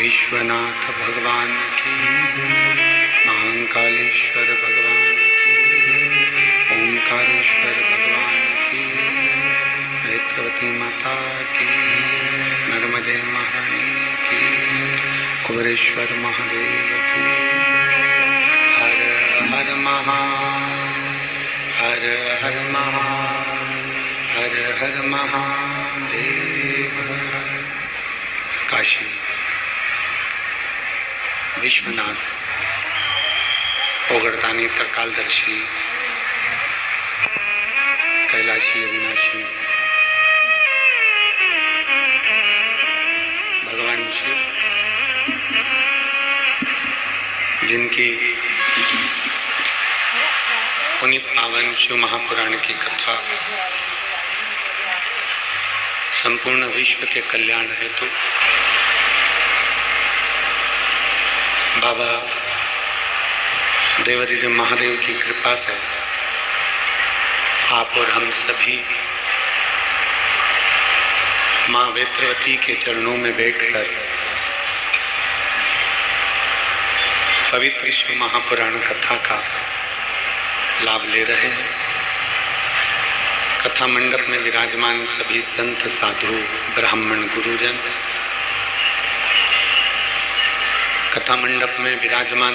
विश्वनाथ भगवान की, महाकालेश्वर भगवान की, ओंकारेश्वर भगवान की, नेत्रवती माता की, नर्मदे महारानी की, कुबेरेश्वर महादेव की। हर हर हर हर हर हर महादेव। काशी विश्वनाथ ओगड़दानी त्रिकालदर्शी कैलाशी अविनाशी भगवान शिव, जिनकी पुनीत पावन शिव महापुराण की कथा संपूर्ण विश्व के कल्याण हेतु बाबा देवादिदेव महादेव की कृपा से आप और हम सभी माँ वेत्रवती के चरणों में बैठकर पवित्र शिव महापुराण कथा का लाभ ले रहे हैं। कथा मंडप में विराजमान सभी संत साधु ब्राह्मण गुरुजन, कथा मंडप में विराजमान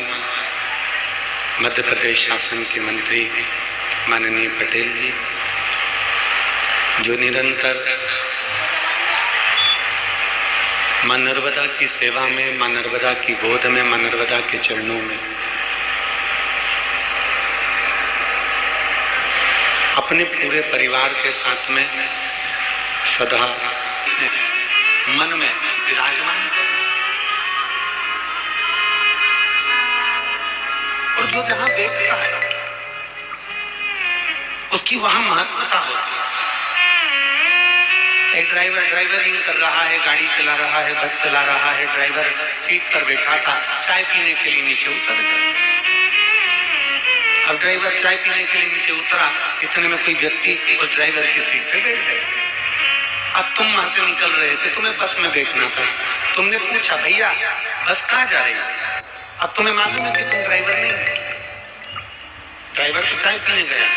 मध्य प्रदेश शासन के मंत्री माननीय पटेल जी, जो निरंतर मां नर्मदा की सेवा में, मां नर्मदा की गोद में, मां नर्मदा के चरणों में अपने पूरे परिवार के साथ में सदा मन में विराजमान है। और जो जहां देखता है उसकी वहां महत्वता होती है। एक ड्राइवर ड्राइवरिंग कर रहा है, गाड़ी चला रहा है, बस चला रहा है, ड्राइवर सीट पर बैठा था, चाय पीने के लिए नीचे उतर गया। अब ड्राइवर चाय पीने के लिए नीचे उतरा, इतने में कोई व्यक्ति उस ड्राइवर की सीट पे बैठ गया। अब तुम वहां से निकल रहे थे, तुम्हें बस में बैठना था, तुमने पूछा भैया बस कहाँ जा रही है? अब तुम्हें मालूम है कि तुम ड्राइवर नहीं हो, ड्राइवर तो चाय पीने गया,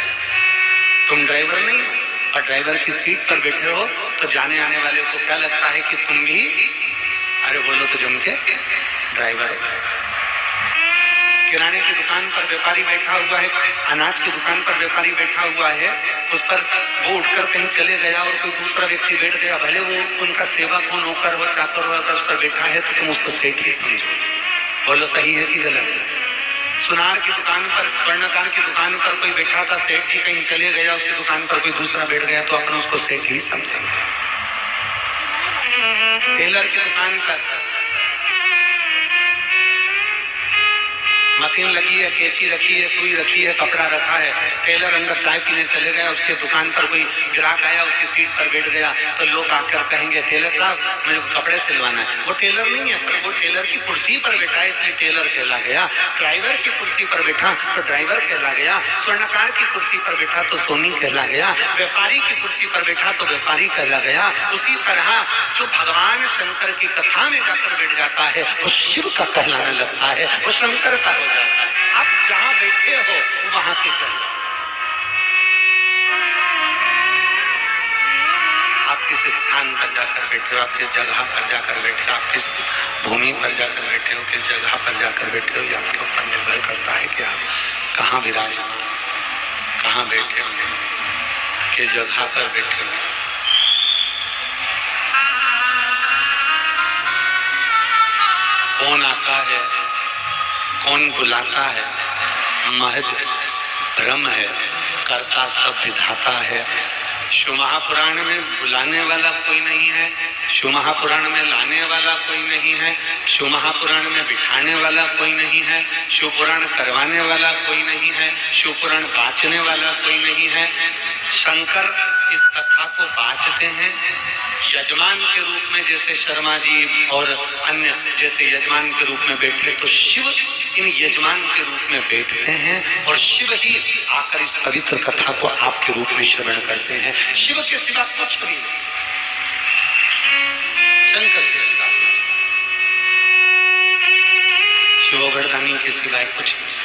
तुम ड्राइवर नहीं हो और ड्राइवर की सीट पर बैठे हो, तो जाने आने वाले को क्या लगता है कि तुम भी, अरे बोलो तो जम के ड्राइवर हो। किराने की दुकान पर व्यापारी बैठा हुआ है, अनाज की दुकान पर व्यापारी बैठा हुआ है, उस पर वो उठकर कहीं चले गया और कोई दूसरा व्यक्ति बैठ गया, भले वो उनका सेवक हो, नौकर हो, चाकर हो, अगर उस पर बैठा है तो तुम उसको सेठ ही समझो। बोलो सही है कि गलत है? सुनार की दुकान पर, स्वर्णकार की दुकान पर कोई बैठा था, सेठ जी कहीं चले गया, उसकी दुकान पर कोई दूसरा बैठ गया तो अपन उसको सेठ ही समझेंगे। टेलर की दुकान पर मशीन लगी है, कैंची रखी है, सुई रखी है, कपड़ा रखा है, टेलर अंदर चाय पीने चले गया, उसके दुकान पर कोई ग्राहक आया, उसकी सीट पर बैठ गया, तो लोग आकर कहेंगे टेलर साहब मेरे को कपड़े सिलवाना है। वो टेलर नहीं है, पर वो टेलर की कुर्सी पर बैठा है इसलिए टेलर कहला गया। ड्राइवर की कुर्सी पर बैठा तो ड्राइवर कहला गया, स्वर्णकार की कुर्सी पर बैठा तो सोनी कहला गया, व्यापारी की कुर्सी पर बैठा तो व्यापारी कहला गया। उसी तरह जो भगवान शंकर की कथा में जाकर बैठ जाता है वो शिव का कहलाने लगता है, वो शंकर का हो जाता है। आप जहां बैठे हो वहां के कहला। किस स्थान पर जाकर बैठे हो, आप किस जगह पर जाकर बैठे हो, आप किस भूमि पर जाकर बैठे हो, किस जगह पर जाकर बैठे हो, ये आपके ऊपर निर्भर करता है कि आप कहाँ विराजमान, कहाँ बैठे हो, किस जगह पर बैठे हो। कौन आता है, कौन बुलाता है, महज भ्रम है, करता सब विधाता है। शिव महापुराण में बुलाने वाला कोई नहीं है, शिव महापुराण में लाने वाला कोई नहीं है, शिव महापुराण में बिठाने वाला कोई नहीं है, शिव पुराण करवाने वाला कोई नहीं है, शिव पुराण बाँचने वाला कोई नहीं है। शंकर इस कथा को बाँचते हैं यजमान के रूप में, जैसे शर्मा जी और अन्य जैसे यजमान के रूप में बैठे, तो शिव इन यजमान के रूप में बैठते हैं और शिव ही आकर इस पवित्र कथा को आपके रूप में श्रवण करते हैं। शिव के सिवा कुछ भी नहीं, शंकर के सिवा, शिवोगढ़दानी के सिवाय कुछ नहीं।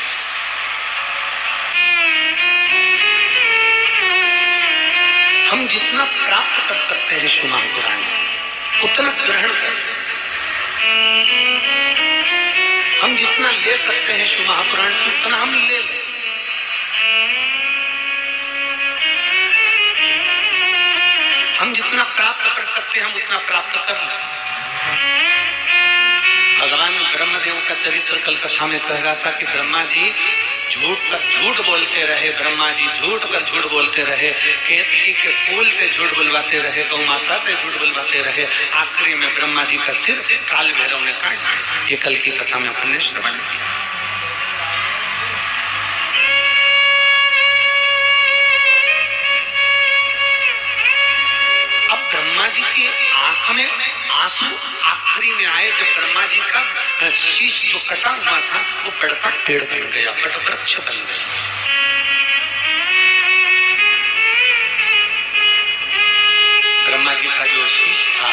हम जितना प्राप्त कर सकते हैं शिव महापुराण से उतना ग्रहण करें, हम जितना ले सकते हैं शिव महापुराण से उतना हम ले लें। हम जितना प्राप्त कर सकते हैं हम उतना प्राप्त कर लें। भगवान ब्रह्मदेव का चरित्र कल कथा में कह रहा था कि ब्रह्मा जी झूठ बोलते रहे, ब्रह्मा जी झूठ पर झूठ बोलते रहे, केतकी के फूल से झूठ बुलवाते रहे, गौ माता से झूठ बुलवाते रहे, आखिरी में ब्रह्मा जी का सिर काल भैरव ने काट दिया। ये कल की कथा में अपन ने श्रवण किया। अब ब्रह्मा जी की आंख में आंसू आखिरी में आए जब ब्रह्मा जी का शीश जो कटा हुआ था वो बढ़ता पेड़ बन गया, बट वृक्ष बन गया। ब्रह्मा जी का जो शीश था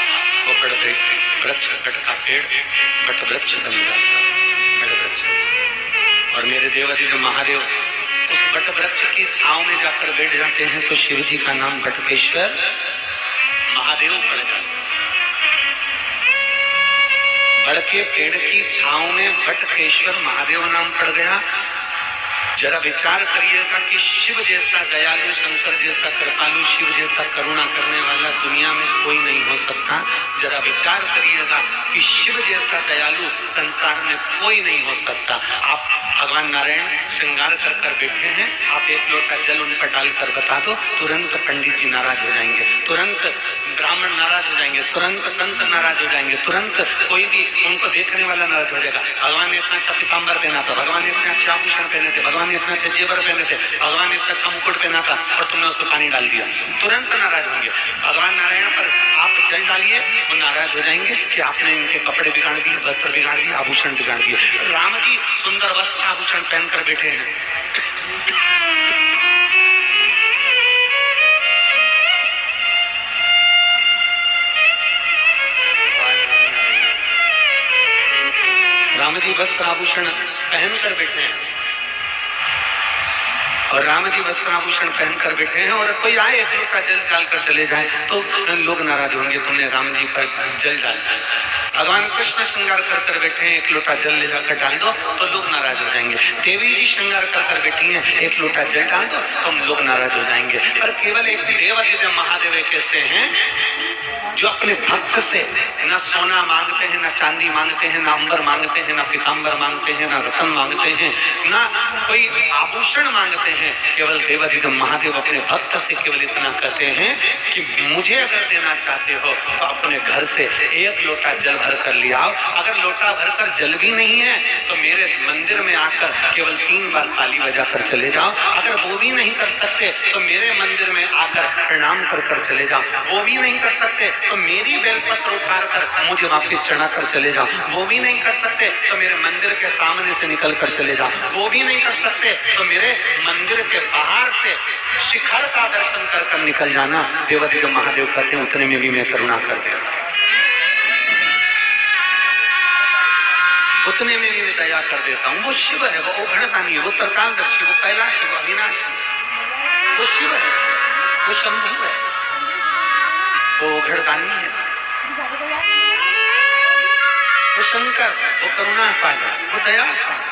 वो बढ़ गए वृक्ष, बट का पेड़ बट वृक्ष बन गया, बट वृक्ष। और मेरे देवाधिदेव महादेव उस बट वृक्ष की छांव में जाकर बैठ जाते हैं तो शिव जी का नाम बटकेश्वर महादेव पड़ जाता। बड़के पेड़ की छांव में बटकेश्वर महादेव नाम पड़ गया। जरा विचार करिएगा कि शिव जैसा दयालु, शंकर जैसा कृपालु, शिव जैसा करुणा करने वाला दुनिया में कोई नहीं हो सकता। जरा विचार करिएगा कि शिव जैसा दयालु संसार में कोई नहीं हो सकता। आप भगवान नारायण श्रृंगार कर कर बैठे हैं, आप एक लोटा जल उन पर डालकर बता दो, तुरंत पंडित जी नाराज हो जाएंगे, तुरंत ब्राह्मण नाराज हो जाएंगे, तुरंत संत नाराज हो जाएंगे, तुरंत कोई भी उनको देखने वाला नाराज हो जाएगा। भगवान ने इतना अच्छा पीताम्बर पहना था, भगवान ने इतना अच्छा आभूषण पहने थे, भगवान ने इतना अच्छा जेवर पहने थे, भगवान ने इतना अच्छा मुकुट पहना था और तुमने उसको पानी डाल दिया, तुरंत नाराज होंगे। भगवान नारायण पर आप जल डालिए, वो नाराज हो जाएंगे कि आपने इनके कपड़े बिगाड़ दिए, वस्त्र बिगाड़ दिए, आभूषण बिगाड़ दिए। राम जी सुंदर वस्त्र आभूषण पहनकर बैठे हैं, राम जी वस्त्र आभूषण पहनकर बैठे हैं और राम जी वस्त्र आभूषण पहनकर बैठे हैं और कोई आए एक लोटा जल डालकर चले जाए तो लोग नाराज होंगे, तुमने राम जी पर जल डाल दिया। भगवान कृष्ण श्रृंगार कर कर बैठे हैं, एक लोटा जल ले जाकर डाल दो तो लोग नाराज हो जाएंगे। देवी जी श्रृंगार कर कर बैठी हैं, एक लोटा जल डाल दो तो हम लोग नाराज हो जाएंगे। पर केवल एक देवाधिदेव महादेव कैसे हैं जो अपने भक्त से न सोना मांगते हैं, न चांदी मांगते हैं, न अंबर मांगते हैं, न पीताम्बर मांगते हैं, न रत्न मांगते हैं, न कोई आभूषण मांगते हैं। केवल देवाधिदेव महादेव अपने भक्त से केवल इतना कहते हैं कि मुझे अगर देना चाहते हो तो अपने घर से एक लोटा जल भर कर ले आओ। अगर लोटा भर कर जल भी नहीं है तो मेरे मंदिर में आकर केवल 3 बार ताली बजाकर चले जाओ। अगर वो भी नहीं कर सकते तो मेरे मंदिर में आकर प्रणाम कर कर चले जाओ। वो भी नहीं कर सकते तो मेरी बेलपत्र उतार कर मुझे वापस चढ़ा कर चले जाओ। वो भी नहीं कर सकते तो मेरे मंदिर के सामने से निकल कर चले जाओ। वो भी नहीं कर सकते तो मेरे मंदिर के बाहर से शिखर का दर्शन कर कर निकल जाना। देवाधिदेव महादेव कहते हैं उतने में भी मैं करुणा कर दे, उतने में भी मैं दया कर देता हूँ। वो शिव है, वो ओघड़दानी है, वो त्रिकालदर्शी, वो कैलाशी, वो अविनाशी, वो शिव है, वो शंभु है। वो घड़दानी है, वो शंकर, वो करुणा सागर, वो दया सागर।